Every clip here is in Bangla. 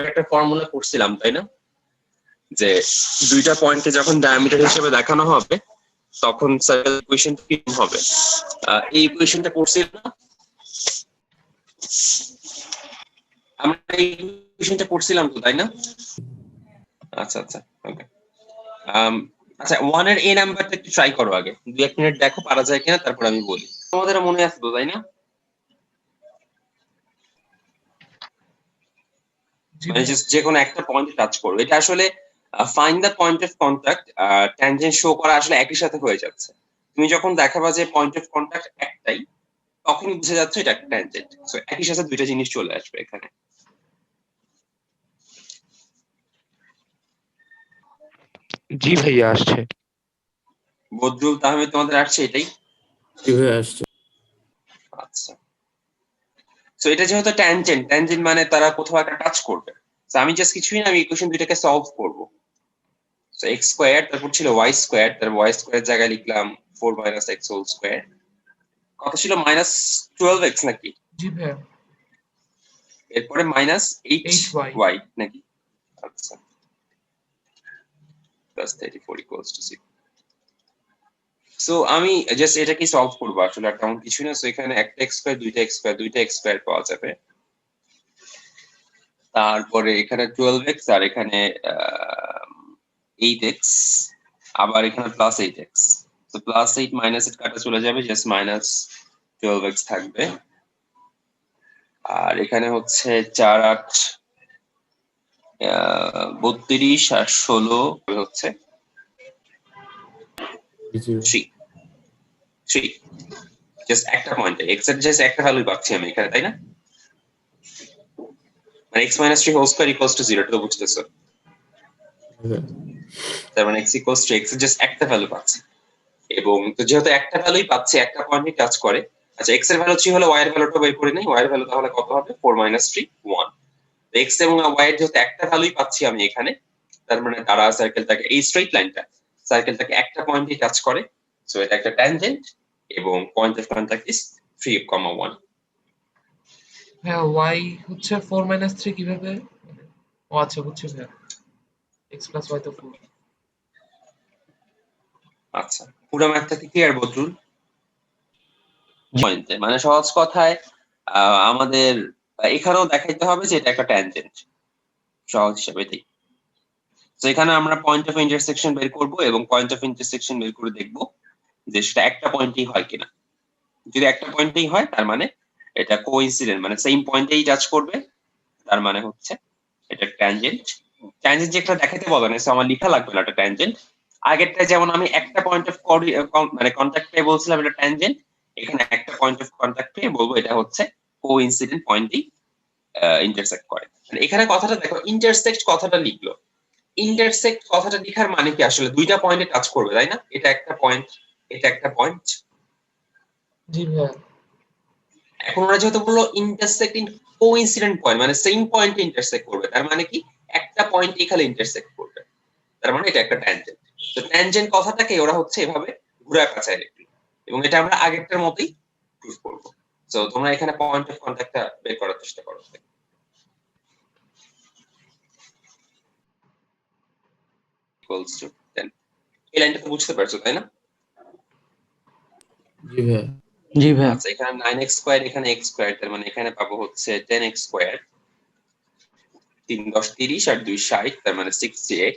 একটা ফর্মুলা করছিলাম তাই না, যে দুইটা পয়েন্টকে যখন ডায়ামিটার হিসেবে দেখানো হবে তখন সার্কেল ইকুয়েশন কি হবে। এই ইকুয়েশনটা করছিলাম না আমরা, এই ইকুয়েশনটা করছিলাম তো তাই না? আচ্ছা আচ্ছা ওকে। আচ্ছা 1 এর a নাম্বারটা একটু ট্রাই করো আগে, 2-1 মিনিট দেখো পারা যায় কিনা, তারপর আমি বলি। তোমাদের মনে আছে তো তাই না? মানে জাস্ট যে কোনো একটা পয়েন্টে টাচ করবে, এটা আসলে find the point of contact tangent show করা আসলে একই সাথে হয়ে যাচ্ছে। তুমি যখন দেখাবা যে পয়েন্ট অফ কন্টাক্ট একটাই, তখনই বুঝে যাচ্ছে এটা একটা ট্যানজেন্ট। সো একই সাথে দুইটা জিনিস চলে আসবে এখানে। জি ভাইয়া আসছে। বদরুল তাহমিদ তোমাদের আসছে এটাই? জি ভাইয়া আসছে। আচ্ছা, সো এটা যেহেতু ট্যানজেন্ট, ট্যানজেন্ট মানে তারা কোথাও একটা টাচ করবে। সো আমি জাস্ট কিছুই না, আমি ইকুয়েশন দুইটাকে সলভ করব। সো x স্কয়ার, তারপর ছিল y স্কয়ার, তারপর y স্কয়ার জায়গায় লিখলাম 4 - x হোল স্কয়ার। কত ছিল -12x নাকি? জি ভাইয়া। এরপরে -8y নাকি? আচ্ছা, +34 = 6। সো আমি জাস্ট এটাকে সলভ করব, আসলে আর তেমন কিছু না। সো এখানে একটা x স্কয়ার, দুইটা x স্কয়ার, দুইটা x স্কয়ার পাওয়া যাবে। তারপরে এখানে 12x আর এখানে 8x, আবার এখানে +8x। তো +8 -8 কাটা চলে যাবে, জাস্ট -12x থাকবে। আর এখানে হচ্ছে 4 8 32 আর 16 হচ্ছে 3। জাস্ট একটা পয়েন্টে x এর জাস্ট একটা ভ্যালুই পাচ্ছি আমি এখানে, তাই না? মানে x - 3 whole square equals to 0, এটা তো বুঝতেছো। তার মানে x ইকুয়ালস টু x এর জাস্ট একটা ভ্যালু পাচ্ছি, এবং তো যেহেতু একটা ভ্যালুই পাচ্ছি, একটা পয়েন্টই টাচ করে। আচ্ছা, x এর ভ্যালু 3 হলে y এর ভ্যালুটা বের করে নেই। y এর ভ্যালু তাহলে কত হবে? 4 - 3 1। তো x এবং y এর যেহেতু একটা ভ্যালুই পাচ্ছি আমি এখানে, তার মানে তারা সার্কেলটাকে, এই স্ট্রেট লাইনটা সার্কেলটাকে একটা পয়েন্টই টাচ করে। সো এটা একটা ট্যানজেন্ট এবং পয়েন্ট অফ কন্টাক্ট ইজ 3, 1। হ্যাঁ, y হচ্ছে 4 - 3 কিভাবে? ও আচ্ছা, বুঝছি ভাইয়া। x + y তো 4। আচ্ছা, পুরো ম্যাথটা কি ক্লিয়ার বদরুল? পয়েন্টে মানে সহজ কথায় আমাদের এখানেও দেখাইতে হবে যে এটা একটা ট্যানজেন্ট, সহজ হিসাবে এটাই। তো এখানে আমরা পয়েন্ট অফ ইন্টারসেকশন বের করব এবং পয়েন্ট অফ ইন্টারসেকশন বের করে দেখব যে সেটা একটা পয়েন্টেই হয় কিনা। যদি একটা পয়েন্টেই হয় তার মানে এটা কোইন্সিডেন্ট, মানে সেম পয়েন্টেই টাচ করবে, তার মানে হচ্ছে এটা ট্যানজেন্ট। ট্যানজেন্ট যেটা দেখাতে বলা নেই, আমার লেখা লাগবে না এটা ট্যানজেন্ট। আগেরটা যেমন আমি একটা পয়েন্ট অফ মানে কন্টাক্ট পেয়ে বলছিলাম এটা ট্যানজেন্ট, এখানে একটা পয়েন্ট অফ কন্টাক্ট পেয়ে বলবো এটা হচ্ছে কোইন্সিডেন্ট পয়েন্টই ইন্টারসেক্ট করে। এখানে কথাটা দেখো, ইন্টারসেক্ট কথাটা লিখলো। ইন্টারসেক্ট কথাটা লেখার মানে কি, আসলে দুইটা পয়েন্টে টাচ করবে তাই না? এটা একটা পয়েন্ট, এটা একটা পয়েন্ট। জি ভাইয়া। এখন ওরা যেহেতু বললো ইন্টারসেক্ট ইন কোইন্সিডেন্ট পয়েন্ট, মানে সেম পয়েন্টে ইন্টারসেক্ট করবে, তার মানে কি একটা পয়েন্টে খালি ইন্টারসেক্ট করবে, তার মানে এটা একটা ট্যানজেন্ট। তো ট্যানজেন্ট কথাটাকে ওরা হচ্ছে এভাবে ঘুরে পেঁচায় লিখলো, এবং এটা আমরা আগেরটার মতোই প্রুফ করব। সো তোমরা এখানে পয়েন্ট অফ কন্টাক্টটা বের করার চেষ্টা করো। Equals to 10। এই লাইনটা তো বুঝতে পারছো তাই না? জি ভাইয়া। জি ভাইয়া। আচ্ছা, এখানে 9x স্কয়ার, এখানে x স্কয়ার, তার মানে এখানে পাবো হচ্ছে 10x স্কয়ার। 3 × 10 = 30 আর 2 = 60, তার মানে 60x।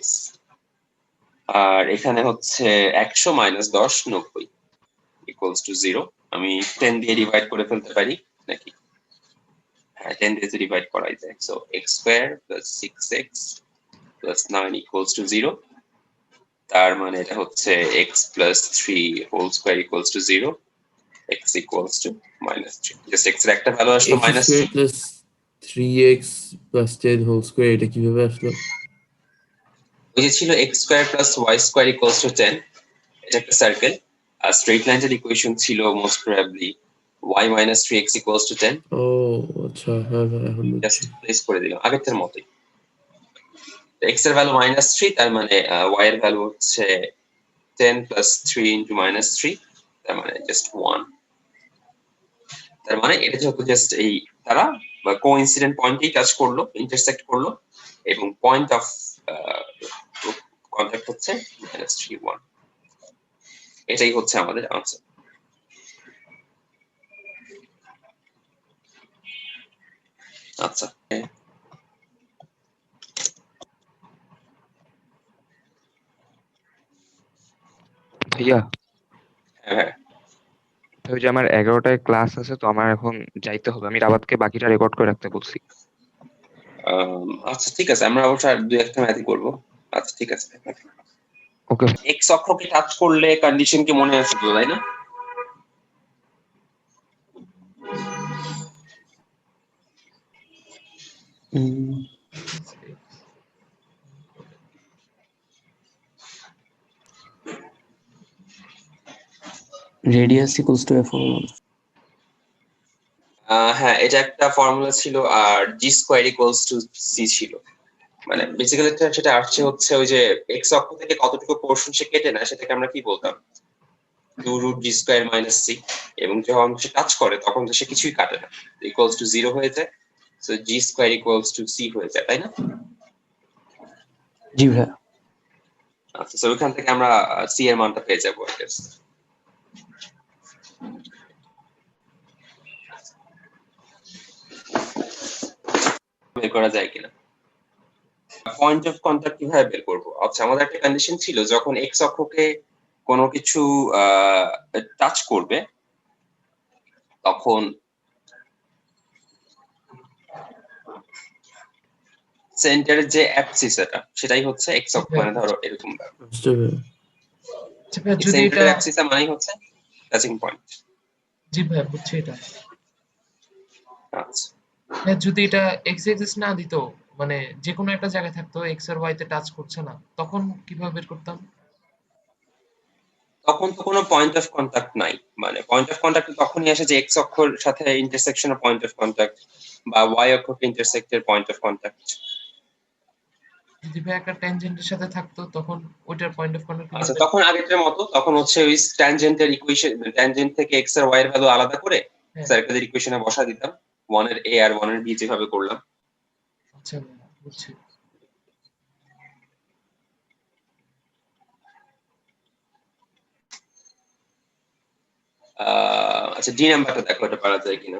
আর এখানে হচ্ছে 100 - 10 = 90 ইকুয়ালস টু 0। আমি 10 দিয়ে ডিভাইড করে ফেলতে পারি নাকি? হ্যাঁ, 10 দিয়ে ডিভাইড করাই যায়। So x square + 6x + 9 equals to 0। তার মানে এটা হচ্ছে x + 3 whole square equals to 0, x equals to -3। Just x এর একটা ভ্যালু আসলো x square -3। + 3x + 10 whole square, এটা কিভাবে আসলো? ওই যে ছিল x square + y square equals two 10, এটা একটা সার্কেল। আর স্ট্রেট লাইনের ইকুয়েশন ছিল most probably y - 3x equals to 10। ও আচ্ছা, হ্যাঁ ভাই এখন জাস্ট বুঝছি। প্লেস করে দিলাম আগেরটার মতোই। x এর ভ্যালু -3, তার মানে y এর ভ্যালু হচ্ছে 10 + 3 × -3, তার মানে জাস্ট 1। তার মানে এটা যেহেতু জাস্ট এই তারা কোইন্সিডেন্ট পয়েন্টেই টাচ করলো, ইন্টারসেক্ট করলো, এবং পয়েন্ট অফ কন্টাক্ট হচ্ছে -3 1। এটাই হচ্ছে আমাদের আনসার। আচ্ছা, ভাইয়া হ্যাঁ, ওই যে আমার 11টায় ক্লাস আছে, তো আমার এখন যাইতে হবে। আমি রাবাতকে বাকিটা রেকর্ড করে রাখতে বলছি। আচ্ছা ঠিক আছে, আমরা অবশ্য আর দুই একটা ম্যাথই করবো। আচ্ছা ঠিক আছে। ওকে। এক্স অক্ষকে টাচ করলে কন্ডিশন কি মনে আছে তো, তাই না? radius equals to f1। হ্যাঁ, এটা একটা ফর্মুলা ছিল, আর G square equals to C ছিল। মানে বেসিক্যালি সেটা আসছে হচ্ছে ওই যে এক্স অক্ষ থেকে কতটুকু পোর্শন সে কেটে না, সেটাকে আমরা কি বলতাম, 2√g² - c। এবং যখন সে টাচ করে তখন তো সে কিছুই কাটে না, ইকুয়ালস টু 0 হয়ে যায়। So g² equals to c হয়ে যায়, তাই না? জি ভাইয়া। আচ্ছা, সো ওইখান থেকে আমরা c এর মানটা পেয়ে যাবো, আই গেস। বের করা যায় কিনা পয়েন্ট অফ কন্টাক্ট কিভাবে বের করবো? আচ্ছা, আমাদের একটা কন্ডিশন ছিল, যখন এক্স অক্ষকে কোনো কিছু টাচ করবে তখন সেন্টারের যে অ্যাপসিস সেটাই হচ্ছে এক্স অক্ষ, মানে ধরো এরকম বুঝতে পেরে। আচ্ছা ভাইয়া, যদি এটা সেন্টারের অ্যাপসিস মানেই হচ্ছে টাচিং পয়েন্ট। জি ভাইয়া বুঝছি এটা। আচ্ছা, হ্যাঁ, যদি এটা এক্স এক্সিস না দিত, মানে যে কোনো একটা জায়গায় থাকতো, এক্স আর ওয়াই তে টাচ করছে না, তখন কিভাবে বের করতাম? তখন তো কোনো পয়েন্ট অফ কন্টাক্ট নাই। মানে পয়েন্ট অফ কন্টাক্ট তখনই আসে যে এক্স অক্ষর সাথে ইন্টারসেকশনের পয়েন্ট অফ কন্টাক্ট, বা ওয়াই অক্ষকে ইন্টারসেক্টের পয়েন্ট অফ কন্টাক্ট। যদি ভাই একটা ট্যানজেন্টের সাথে থাকতো, তখন ওইটার পয়েন্ট অফ কন্টাক্ট আচ্ছা, কিভাবে? তখন আগেরটার মতো, তখন হচ্ছে ওই ট্যানজেন্টের ইকুয়েশন, ট্যানজেন্ট থেকে এক্স আর ওয়াই এর ভ্যালু আলাদা করে হ্যাঁ, সার্কেলের ইকুয়েশনে বসা দিতাম, 1 এর এ আর 1 এর বি যেভাবে করলাম। আচ্ছা ভাইয়া বুঝছি। আচ্ছা, ডি নাম্বারটা দেখো, এটা পারা যায় কিনা।